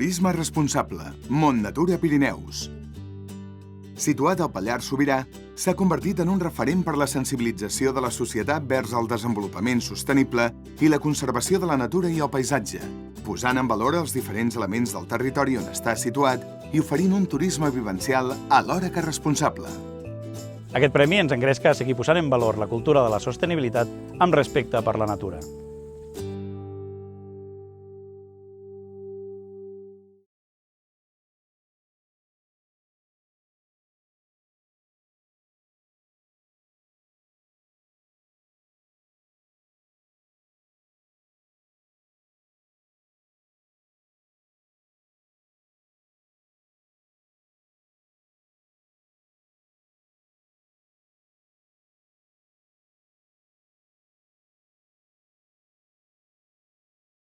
Turisme responsable, Mont Natura Pirineus. Situat al Pallars Sobirà, s'ha convertit en un referent per la sensibilització de la societat vers el desenvolupament sostenible i la conservació de la natura i el paisatge, posant en valor els diferents elements del territori on està situat i oferint un turisme vivencial alhora que responsable. Aquest premi ens engresca a seguir posant en valor la cultura de la sostenibilitat amb respecte per la natura.